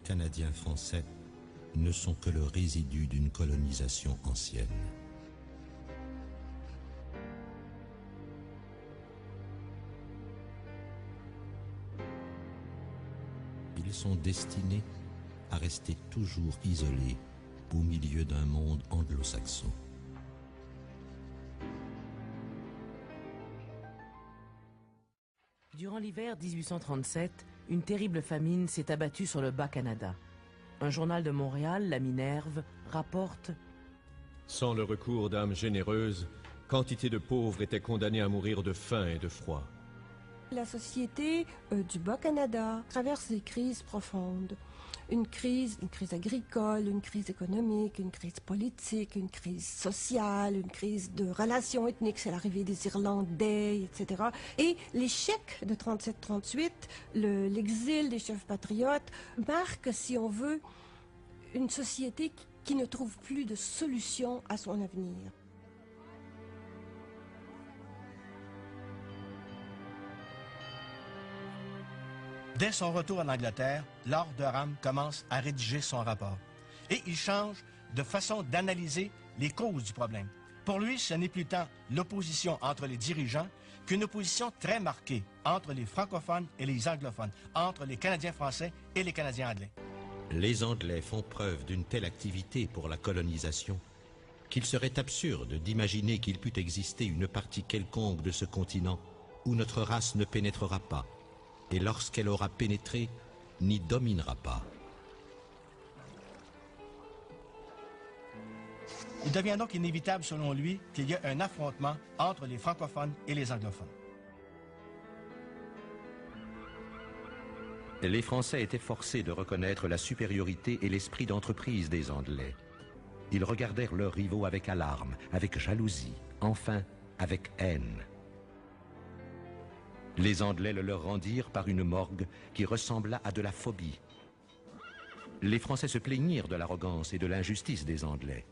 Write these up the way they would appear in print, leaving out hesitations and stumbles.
Canadiens français ne sont que le résidu d'une colonisation ancienne. Ils sont destinés à rester toujours isolés au milieu d'un monde anglo-saxon. Durant l'hiver 1837, une terrible famine s'est abattue sur le Bas-Canada. Un journal de Montréal, la Minerve, rapporte « Sans le recours d'âmes généreuses, quantité de pauvres étaient condamnés à mourir de faim et de froid. » La société du Bas-Canada traverse des crises profondes. Une crise agricole, une crise économique, une crise politique, une crise sociale, une crise de relations ethniques, c'est l'arrivée des Irlandais, etc. Et l'échec de 37-38, l'exil des chefs patriotes, marque, si on veut, une société qui ne trouve plus de solution à son avenir. Dès son retour en Angleterre, Lord Durham commence à rédiger son rapport. Et il change de façon d'analyser les causes du problème. Pour lui, ce n'est plus tant l'opposition entre les dirigeants qu'une opposition très marquée entre les francophones et les anglophones, entre les Canadiens français et les Canadiens anglais. Les Anglais font preuve d'une telle activité pour la colonisation qu'il serait absurde d'imaginer qu'il pût exister une partie quelconque de ce continent où notre race ne pénétrera pas, et lorsqu'elle aura pénétré, n'y dominera pas. Il devient donc inévitable, selon lui, qu'il y ait un affrontement entre les francophones et les anglophones. Les Français étaient forcés de reconnaître la supériorité et l'esprit d'entreprise des Anglais. Ils regardèrent leurs rivaux avec alarme, avec jalousie, enfin avec haine. Les Anglais le leur rendirent par une morgue qui ressembla à de la phobie. Les Français se plaignirent de l'arrogance et de l'injustice des Anglais.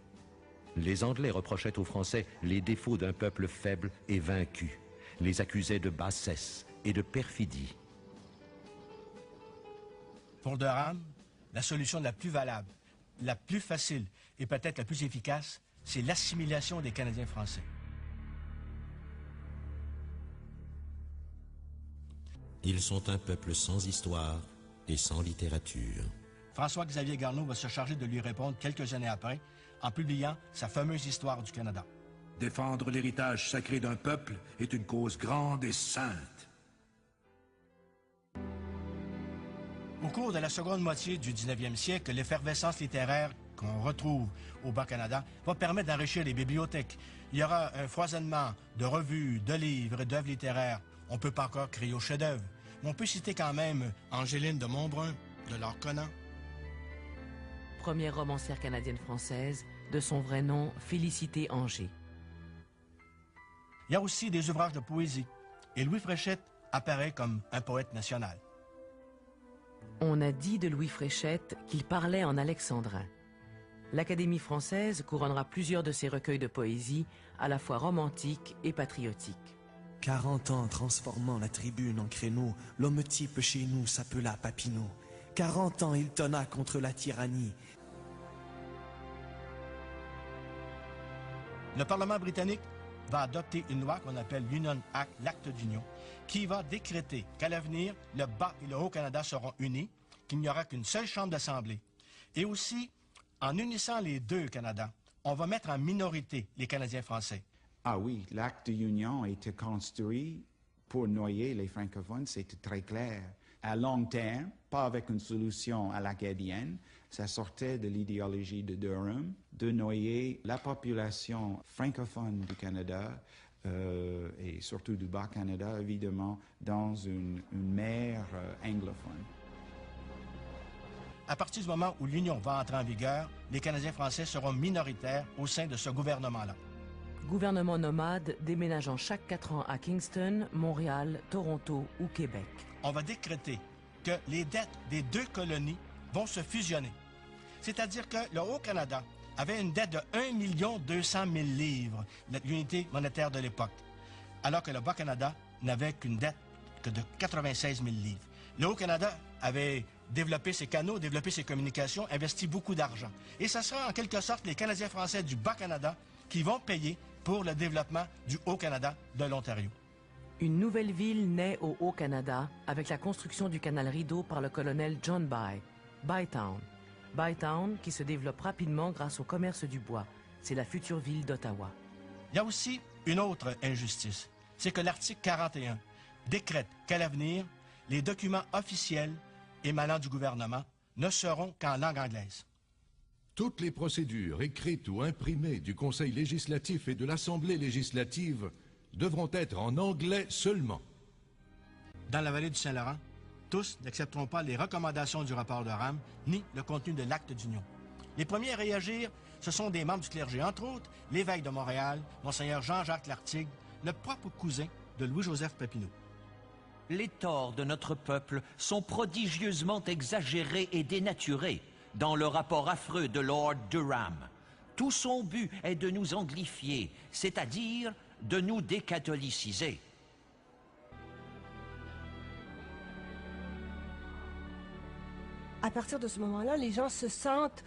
Les Anglais reprochaient aux Français les défauts d'un peuple faible et vaincu, les accusaient de bassesse et de perfidie. Pour Durham, la solution la plus valable, la plus facile et peut-être la plus efficace, c'est l'assimilation des Canadiens français. Ils sont un peuple sans histoire et sans littérature. François-Xavier Garneau va se charger de lui répondre quelques années après, en publiant sa fameuse Histoire du Canada. Défendre l'héritage sacré d'un peuple est une cause grande et sainte. Au cours de la seconde moitié du 19e siècle, l'effervescence littéraire qu'on retrouve au Bas-Canada va permettre d'enrichir les bibliothèques. Il y aura un foisonnement de revues, de livres et d'œuvres littéraires. On ne peut pas encore crier au chef-d'œuvre, mais on peut citer quand même Angéline de Montbrun, de Laure Conant. Première romancière canadienne-française, de son vrai nom, Félicité Anger. Il y a aussi des ouvrages de poésie, et Louis Fréchette apparaît comme un poète national. On a dit de Louis Fréchette qu'il parlait en alexandrin. L'Académie française couronnera plusieurs de ses recueils de poésie, à la fois romantiques et patriotiques. 40 ans transformant la tribune en créneau, l'homme type chez nous s'appela Papineau. 40 ans il tonna contre la tyrannie. Le Parlement britannique va adopter une loi qu'on appelle l'Union Act, l'acte d'union, qui va décréter qu'à l'avenir, le Bas et le Haut-Canada seront unis, qu'il n'y aura qu'une seule chambre d'assemblée. Et aussi, en unissant les deux Canada, on va mettre en minorité les Canadiens français. Ah oui, l'acte d'union était construit pour noyer les francophones, c'était très clair. À long terme, pas avec une solution à l'acadienne, ça sortait de l'idéologie de Durham de noyer la population francophone du Canada et surtout du Bas-Canada, évidemment, dans une mer anglophone. À partir du moment où l'Union va entrer en vigueur, les Canadiens français seront minoritaires au sein de ce gouvernement-là. Gouvernement nomade déménageant chaque 4 ans à Kingston, Montréal, Toronto ou Québec. On va décréter que les dettes des deux colonies vont se fusionner. C'est-à-dire que le Haut-Canada avait une dette de 1 200 000 livres, l'unité monétaire de l'époque, alors que le Bas-Canada n'avait qu'une dette que de 96 000 livres. Le Haut-Canada avait développé ses canaux, développé ses communications, investi beaucoup d'argent. Et ce sera en quelque sorte les Canadiens français du Bas-Canada qui vont payer pour le développement du Haut-Canada de l'Ontario. Une nouvelle ville naît au Haut-Canada avec la construction du canal Rideau par le colonel John Bytown. Bytown qui se développe rapidement grâce au commerce du bois. C'est la future ville d'Ottawa. Il y a aussi une autre injustice. C'est que l'article 41 décrète qu'à l'avenir, les documents officiels émanant du gouvernement ne seront qu'en langue anglaise. Toutes les procédures écrites ou imprimées du Conseil législatif et de l'Assemblée législative devront être en anglais seulement. Dans la vallée du Saint-Laurent, tous n'accepteront pas les recommandations du rapport de Rame ni le contenu de l'acte d'union. Les premiers à réagir, ce sont des membres du clergé, entre autres l'évêque de Montréal, Monseigneur Jean-Jacques Lartigue, le propre cousin de Louis-Joseph Papineau. Les torts de notre peuple sont prodigieusement exagérés et dénaturés dans le rapport affreux de Lord Durham. Tout son but est de nous anglifier, c'est-à-dire de nous décatholiciser. À partir de ce moment-là, les gens se sentent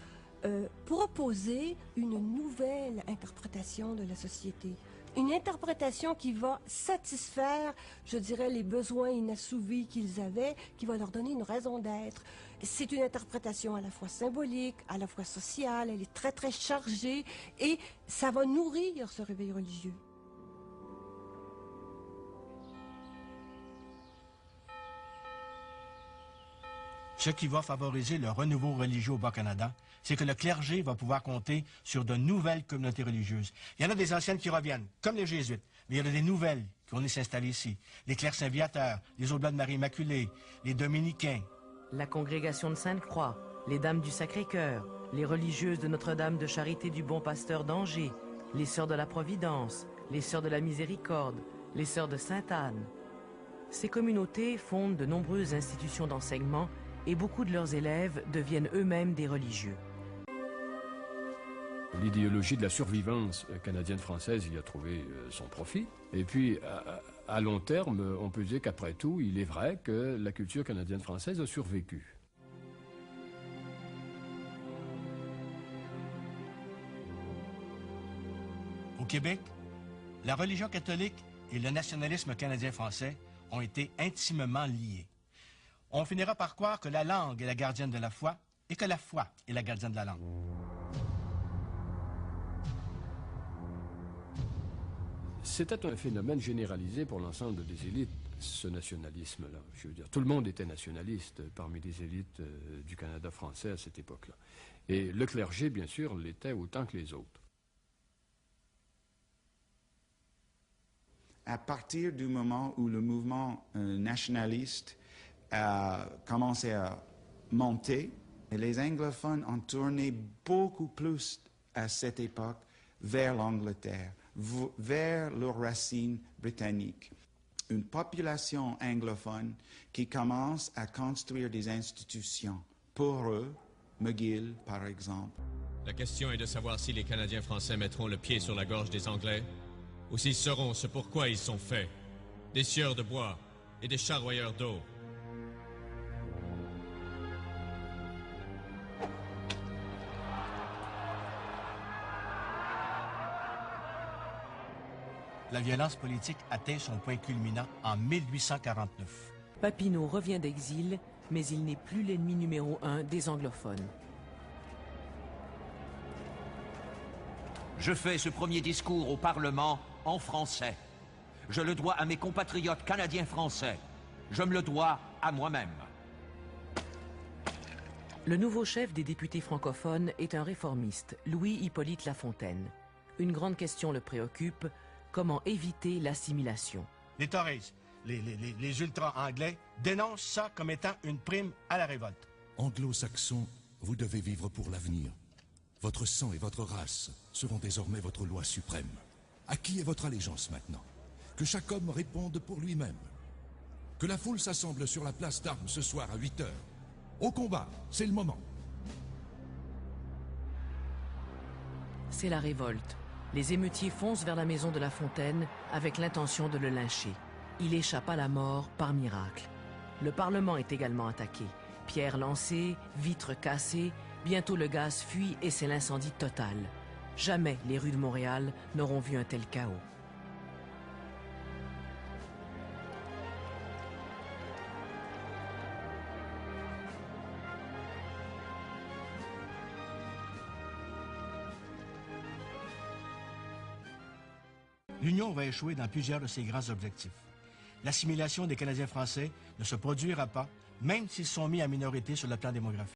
proposer une nouvelle interprétation de la société. Une interprétation qui va satisfaire, je dirais, les besoins inassouvis qu'ils avaient, qui va leur donner une raison d'être. C'est une interprétation à la fois symbolique, à la fois sociale, elle est très, très chargée, et ça va nourrir ce réveil religieux. Ce qui va favoriser le renouveau religieux au Bas-Canada, c'est que le clergé va pouvoir compter sur de nouvelles communautés religieuses. Il y en a des anciennes qui reviennent, comme les Jésuites, mais il y en a des nouvelles qui vont s'installer ici. Les clercs Saint-Viateur, les Oblates de Marie Immaculée, les Dominicains. La congrégation de Sainte-Croix, les Dames du Sacré-Cœur, les religieuses de Notre-Dame de Charité du Bon Pasteur d'Angers, les Sœurs de la Providence, les Sœurs de la Miséricorde, les Sœurs de Sainte-Anne. Ces communautés fondent de nombreuses institutions d'enseignement et beaucoup de leurs élèves deviennent eux-mêmes des religieux. L'idéologie de la survivance canadienne-française, il a trouvé son profit. Et puis, à long terme, on peut dire qu'après tout, il est vrai que la culture canadienne-française a survécu. Au Québec, la religion catholique et le nationalisme canadien-français ont été intimement liés. On finira par croire que la langue est la gardienne de la foi et que la foi est la gardienne de la langue. C'était un phénomène généralisé pour l'ensemble des élites, ce nationalisme-là. Je veux dire, tout le monde était nationaliste parmi les élites du Canada français à cette époque-là. Et le clergé, bien sûr, l'était autant que les autres. À partir du moment où le mouvement nationaliste a commencé à monter, les anglophones ont tourné beaucoup plus à cette époque vers l'Angleterre, vers leurs racines britanniques. Une population anglophone qui commence à construire des institutions pour eux, McGill par exemple. La question est de savoir si les Canadiens français mettront le pied sur la gorge des Anglais, ou s'ils sauront ce pourquoi ils sont faits, des scieurs de bois et des charroyeurs d'eau. La violence politique atteint son point culminant en 1849. Papineau revient d'exil, mais il n'est plus l'ennemi numéro 1 des anglophones. Je fais ce premier discours au Parlement en français. Je le dois à mes compatriotes canadiens-français. Je me le dois à moi-même. Le nouveau chef des députés francophones est un réformiste, Louis-Hippolyte Lafontaine. Une grande question le préoccupe, comment éviter l'assimilation. Les Tories, les ultra-anglais, dénoncent ça comme étant une prime à la révolte. Anglo-saxons, vous devez vivre pour l'avenir. Votre sang et votre race seront désormais votre loi suprême. À qui est votre allégeance maintenant? Que chaque homme réponde pour lui-même. Que la foule s'assemble sur la place d'Armes ce soir à 8 heures. Au combat, c'est le moment. C'est la révolte. Les émeutiers foncent vers la maison de La Fontaine avec l'intention de le lyncher. Il échappe à la mort par miracle. Le Parlement est également attaqué. Pierres lancées, vitres cassées, bientôt le gaz fuit et c'est l'incendie total. Jamais les rues de Montréal n'auront vu un tel chaos. L'Union va échouer dans plusieurs de ses grands objectifs. L'assimilation des Canadiens français ne se produira pas, même s'ils sont mis en minorité sur le plan démographique.